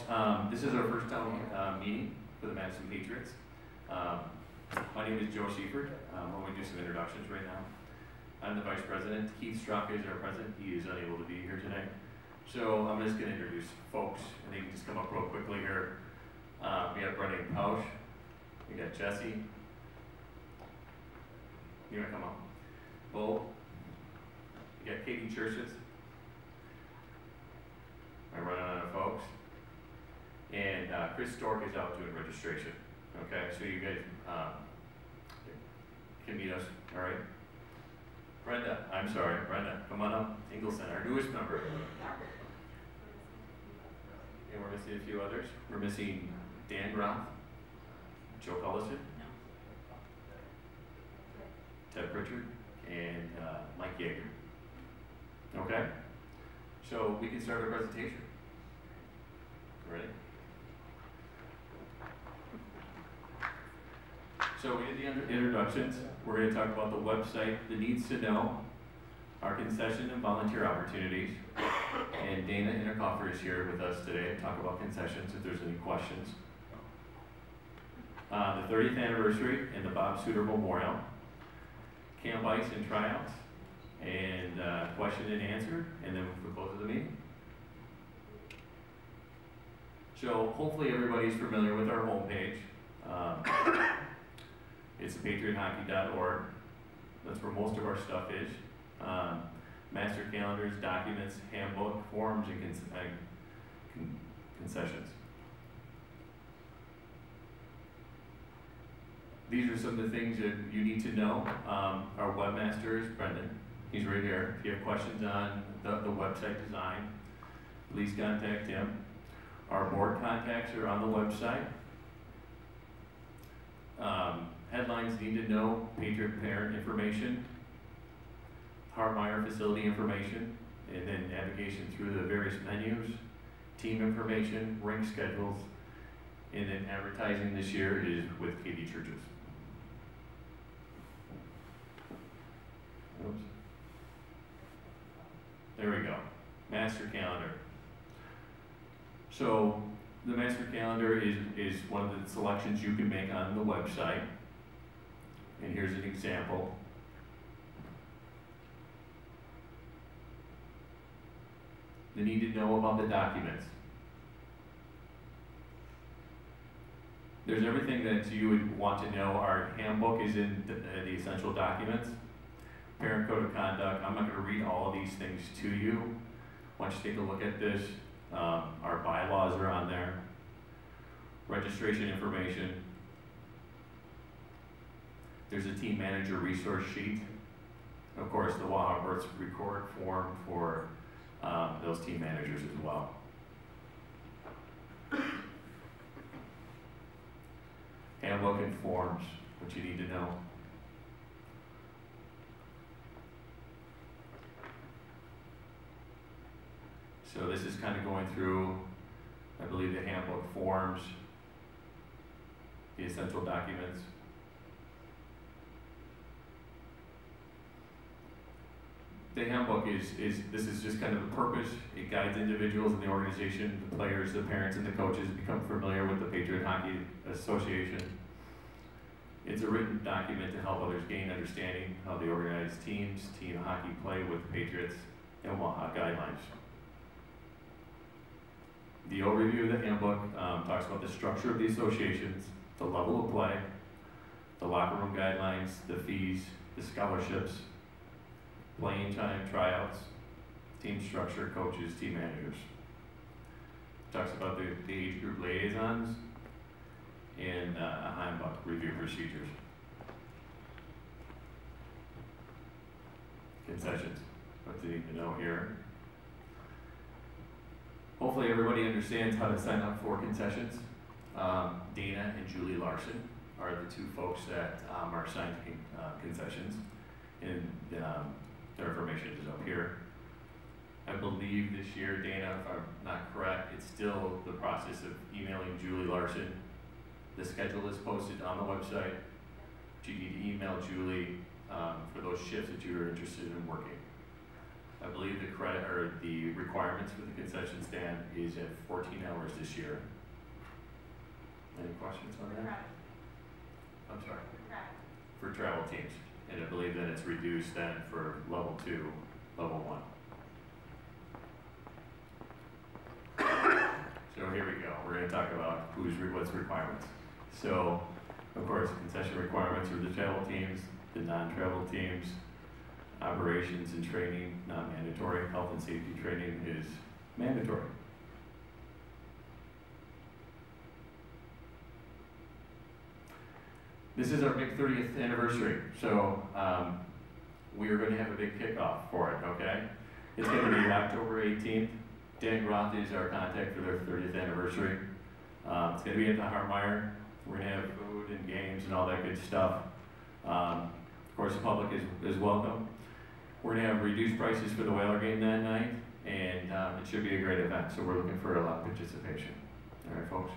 This is our first town meeting for the Madison Patriots. My name is Joe Schiefert. I'm going to do some introductions right now. I'm the Vice President. Keith Strzok is our President. He is unable to be here today. So I'm just going to introduce folks, and they can just come up real quickly here. We have Brendan Pausch. We got Jesse. You want to come up? Bo. We got Katie Churches. I'm running out of folks. And Chris Stork is out doing registration. Okay, so you guys can meet us, all right? Brenda, come on up. Ingleson, our newest member. And we're missing a few others. We're missing Dan Groth, Joe Cullison, Ted Pritchard, and Mike Yeager. Okay? So we can start our presentation. Ready? So we did the introductions. We're going to talk about the website, the needs to know, our concession and volunteer opportunities. And Dana Intercoffer is here with us today to talk about concessions if there's any questions. The 30th anniversary and the Bob Suter Memorial, camp ice and tryouts, and question and answer, and then we'll close the meeting. So hopefully everybody's familiar with our homepage. It's patriothockey.org. That's where most of our stuff is. Master calendars, documents, handbook, forms, and concessions. These are some of the things that you need to know. Our webmaster is Brendan. He's right here. If you have questions on the website design, please contact him. Our board contacts are on the website. Headlines need to know, Patriot parent information, Hartmeyer facility information, and then navigation through the various menus, team information, rink schedules, and then advertising this year is with Katie Churches. Oops. There we go. Master calendar. So the master calendar is one of the selections you can make on the website. And here's an example. The need to know about the documents. There's everything that you would want to know. Our handbook is in the essential documents. Parent code of conduct. I'm not going to read all of these things to you. Why don't you take a look at this? Our bylaws are on there. Registration information. There's a team manager resource sheet. Of course, the Waha Births record form for those team managers as well. Handbook and forms, what you need to know. So this is kind of going through, I believe, the handbook forms, the essential documents. The handbook this is just kind of the purpose. It guides individuals in the organization, the players, the parents, and the coaches become familiar with the Patriot Hockey Association. It's a written document to help others gain understanding how the organized teams, team hockey play with the Patriots and Waha guidelines. The overview of the handbook talks about the structure of the associations, the level of play, the locker room guidelines, the fees, the scholarships, playing time, tryouts, team structure, coaches, team managers. Talks about the age group liaisons and a handbook review procedures. Concessions, what do you need to know here? Hopefully everybody understands how to sign up for concessions. Dana and Julie Larson are the two folks that are assigned concessions, and their information is up here. I believe this year, Dana, if I'm not correct, it's still the process of emailing Julie Larson. The schedule is posted on the website. You need to email Julie for those shifts that you are interested in working. I believe believe the credit or the requirements for the concession stand is at 14 hours this year. Any questions on that? I'm sorry. For travel teams, and I believe that it's reduced then for level 2, level 1. So here we go. We're going to talk about what's requirements. So, of course, concession requirements for the travel teams, the non-travel teams, operations and training, not mandatory. Health and safety training is mandatory. This is our big 30th anniversary, so we are going to have a big kickoff for it, okay? It's going to be October 18th. Dan Groth is our contact for their 30th anniversary. It's going to be at the Hartmeyer. We're going to have food and games and all that good stuff. Of course, the public is welcome. We're going to have reduced prices for the Whaler game that night, and it should be a great event, so we're looking for a lot of participation. All right, folks?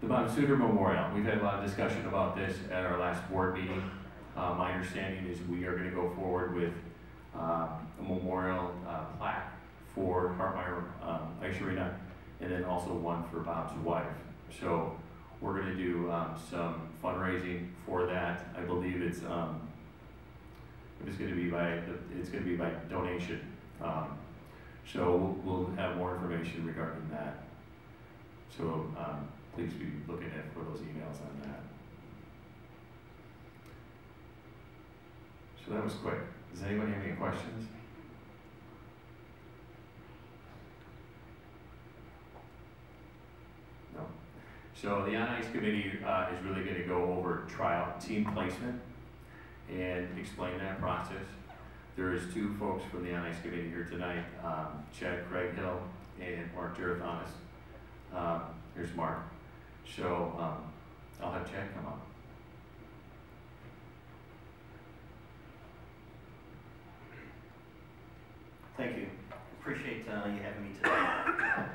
The Bob Suter Memorial. We've had a lot of discussion about this at our last board meeting. My understanding is we are going to go forward with a memorial plaque for Hartmeyer Ice Arena, and then also one for Bob's wife. So we're going to do some fundraising for that. I believe it's going to be by donation. So we'll have more information regarding that. So please be looking for those emails on that. So that was quick. Does anybody have any questions? No. So the On-Ice Committee is really going to go over trial team placement and explain that process. There is 2 folks from the On-Ice Committee here tonight, Chad Craighill and Mark Gerathonis. Here's Mark. So I'll have Chad come up. Thank you. Appreciate you having me today.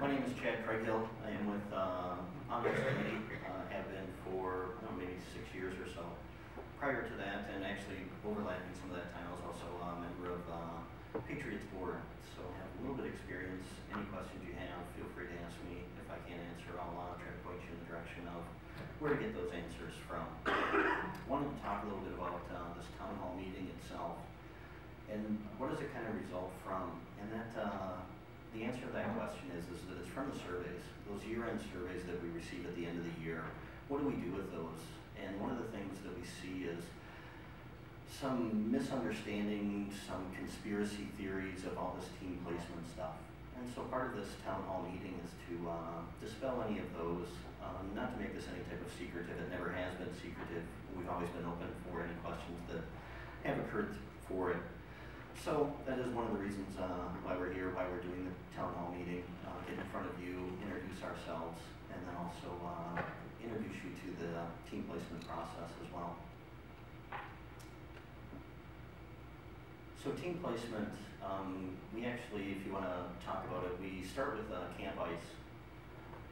My name is Chad Craighill. I am with On-Ice Committee. Have been for maybe 6 years or so. Prior to that, and actually overlapping some of that time, I was also a member of Patriots board. So I have a little bit of experience. Any questions you have, feel free to ask me. If I can't answer, I'll try to point you in the direction of where to get those answers from. Wanted to talk a little bit about this town hall meeting itself. And what does it kind of result from? And that the answer to that question is that it's from the surveys, those year-end surveys that we receive at the end of the year. What do we do with those? And one of the things that we see is some misunderstanding, some conspiracy theories of all this team placement stuff. And so part of this town hall meeting is to dispel any of those, not to make this any type of secretive. It never has been secretive. We've always been open for any questions that have occurred for it. So that is one of the reasons why we're here, why we're doing the town hall meeting, get in front of you, introduce ourselves, and then also introduce you to the team placement process as well. So team placement, we actually, if you want to talk about it, we start with Camp Ice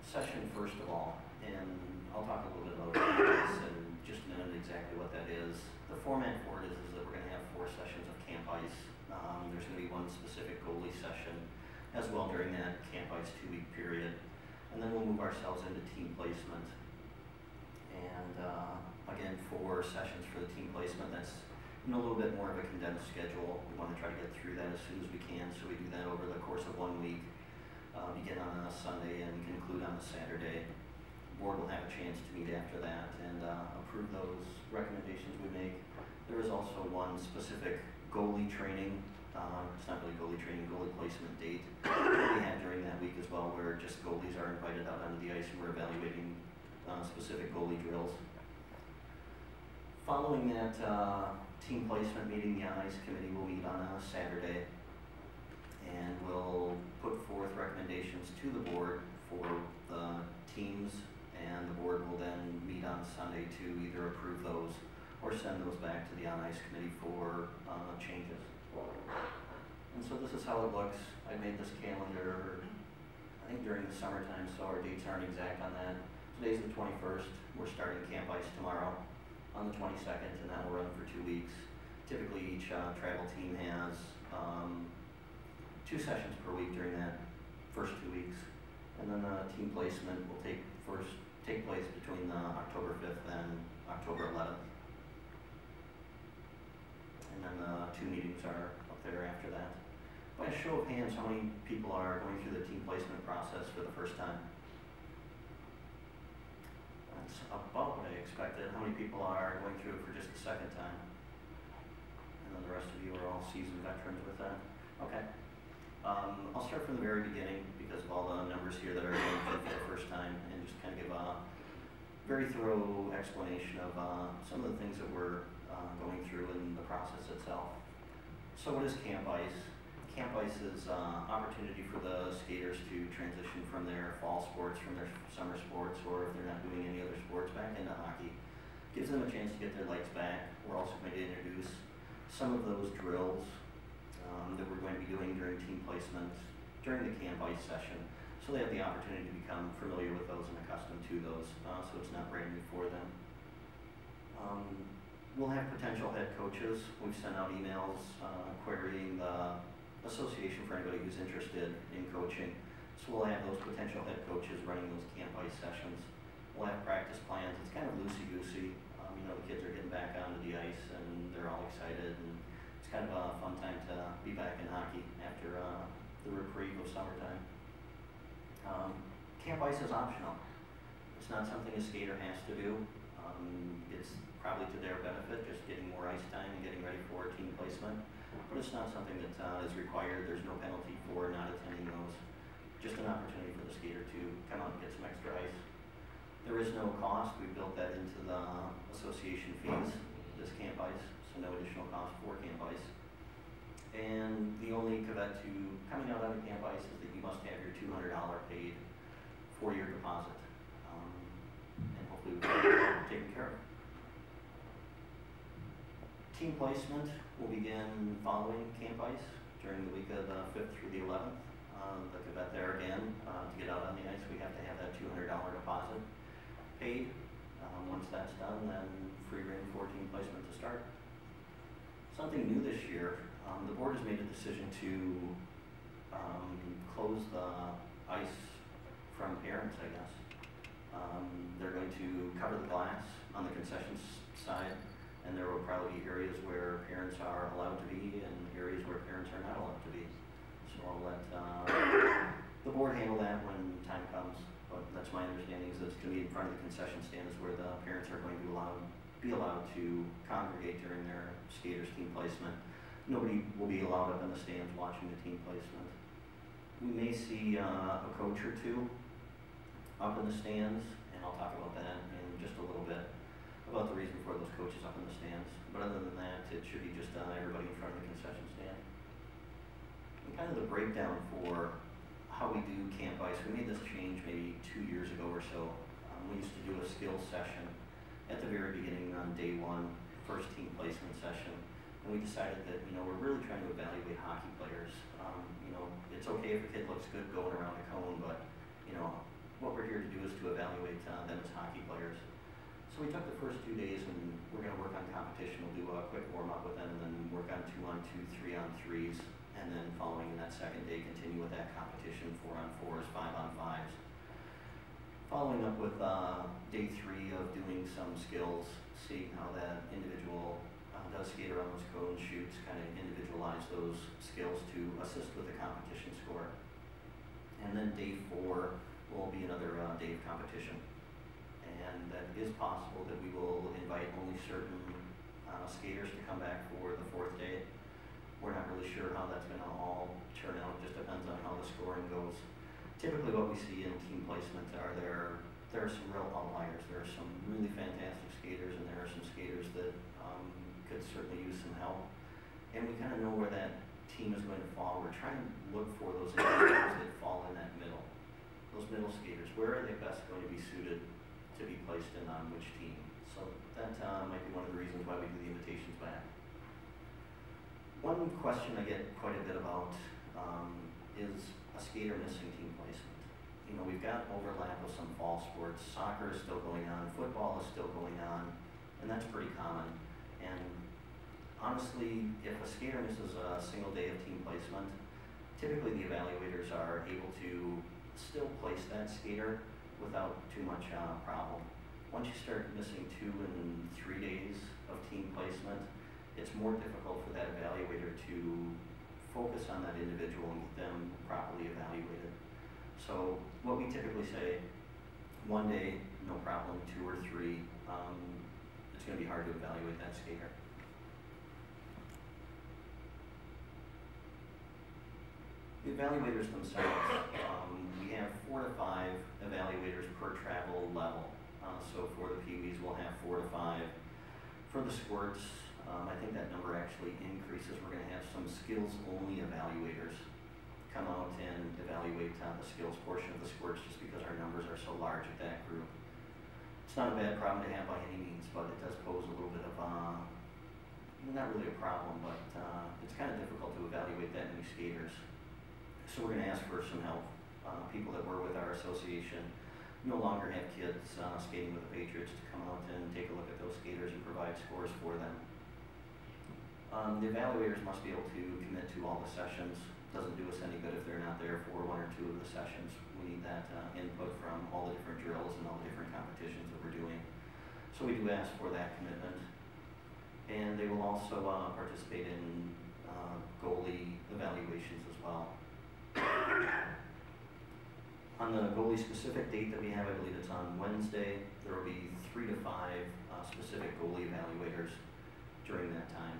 session first of all, and I'll talk a little bit about Camp Ice in just a minute exactly what that is. The format for it is that we're going to have 4 sessions of Camp Ice. There's going to be one specific goalie session as well during that Camp Ice 2-week period. And then we'll move ourselves into team placement. And again, 4 sessions for the team placement. That's a little bit more of a condensed schedule. We want to try to get through that as soon as we can, so we do that over the course of 1 week. Begin on a Sunday and conclude on a Saturday. The board will have a chance to meet after that and approve those recommendations we make. There is also one specific goalie training, it's not really goalie training, goalie placement date that we have during that week as well, where just goalies are invited out onto the ice and we're evaluating specific goalie drills. Following that team placement meeting, the On-Ice Committee will meet on a Saturday and we'll put forth recommendations to the board for the teams, and the board will then meet on Sunday to either approve those or send those back to the On-Ice Committee for changes. And so this is how it looks. I made this calendar, I think during the summertime, so our dates aren't exact on that. Today's the 21st. We're starting Camp Ice tomorrow on the 22nd, and that will run for 2 weeks. Typically each travel team has 2 sessions per week during that first 2 weeks. And then team placement will take place between October 5th and October 11th. And then 2 meetings are up there after that. By a show of hands, how many people are going through the team placement process for the first time? That's about what I expected. How many people are going through it for just the second time? And then the rest of you are all seasoned veterans with that? Okay. I'll start from the very beginning because of all the numbers here that are going through for the first time, and just kind of give a very thorough explanation of some of the things that we're going through in the process itself. So what is Camp Ice? Camp Ice is an opportunity for the skaters to transition from their fall sports, from their summer sports, or if they're not doing any other sports, back into hockey. Gives them a chance to get their legs back. We're also going to introduce some of those drills that we're going to be doing during team placement during the Camp Ice session. So they have the opportunity to become familiar with those and accustomed to those, so it's not brand new for them. We'll have potential head coaches. We've sent out emails querying the association for anybody who's interested in coaching. So we'll have those potential head coaches running those Camp Ice sessions. We'll have practice plans. It's kind of loosey-goosey. The kids are getting back onto the ice and they're all excited, and it's kind of a fun time to be back in hockey after the reprieve of summertime. Camp Ice is optional. It's not something a skater has to do. It's probably to their benefit, just getting more ice time and getting ready for team placement. But it's not something that is required. There's no penalty for not attending those. Just an opportunity for the skater to come out and get some extra ice. There is no cost. We built that into the association fees, this Camp Ice, so no additional cost for Camp Ice. And the only caveat to coming out on the Camp Ice is that you must have your $200 paid for your deposit. And hopefully we'll get that taken care of. Team placement will begin following Camp Ice during the week of the 5th through the 11th. The caveat there again, to get out on the ice, we have to have that $200 deposit paid. Once that's done, then free reign for team placement to start. Something new this year, the board has made a decision to close the ice from parents, I guess. They're going to cover the glass on the concessions side, and there will probably be areas where parents are allowed to be and areas where parents are not allowed to be. So I'll let the board handle that when time comes. But that's my understanding, is that it's going to be in front of the concession stands where the parents are going to be allowed to congregate during their skaters' team placement. Nobody will be allowed up in the stands watching the team placement. We may see a coach or two up in the stands, and I'll talk about that in just a little bit, about the reason for those coaches up in the stands. But other than that, it should be just everybody in front of the concession stand. And kind of the breakdown for how we do Camp Ice. We made this change maybe 2 years ago or so. We used to do a skills session at the very beginning on day 1, first team placement session. And we decided that, we're really trying to evaluate hockey players. It's okay if a kid looks good going around a cone, but, what we're here to do is to evaluate them as hockey players. So we took the first 2 days and we're going to work on competition. We'll do a quick warm-up with them and then work on 2-on-2, 3-on-3s. And then following that second day, continue with that competition, 4-on-4s, 5-on-5s. Following up with day 3 of doing some skills, seeing how that individual does skate around those cones, shoots, kind of individualize those skills to assist with the competition score. And then day 4 will be another day of competition. And that is possible that we will invite only certain skaters to come back for the 4th day. We're not really sure how that's going to all turn out. It just depends on how the scoring goes. Typically what we see in team placement are there are some real outliers. There are some really fantastic skaters, and there are some skaters that could certainly use some help. And we kind of know where that team is going to fall. We're trying to look for those individuals that fall in that middle. Those middle skaters, where are they best going to be suited to be placed in on which team? So that might be one of the reasons why we do the invitations back. One question I get quite a bit about is a skater missing team placement. We've got overlap with some fall sports. Soccer is still going on, football is still going on, and that's pretty common. And Honestly, if a skater misses a single day of team placement, typically the evaluators are able to still place that skater without too much problem. Once you start missing 2 and 3 days of team placement, it's more difficult for that evaluator to focus on that individual and get them properly evaluated. So what we typically say, 1 day, no problem, 2 or 3, it's going to be hard to evaluate that skater. The evaluators themselves, we have 4 to 5 evaluators per travel level. So for the Pee-wees, we'll have 4 to 5. For the squirts, I think that number actually increases. We're going to have some skills-only evaluators come out and evaluate the skills portion of the squirts just because our numbers are so large at that group. It's not a bad problem to have by any means, but it does pose a little bit of, not really a problem, but it's kind of difficult to evaluate that many skaters. So we're going to ask for some help. People that were with our association no longer have kids skating with the Patriots to come out and take a look at those skaters and provide scores for them. The evaluators must be able to commit to all the sessions. Doesn't do us any good if they're not there for 1 or 2 of the sessions. We need that input from all the different drills and all the different competitions that we're doing. So we do ask for that commitment. And they will also participate in goalie evaluations as well. On the goalie specific date that we have, I believe it's on Wednesday, there will be 3 to 5 specific goalie evaluators during that time.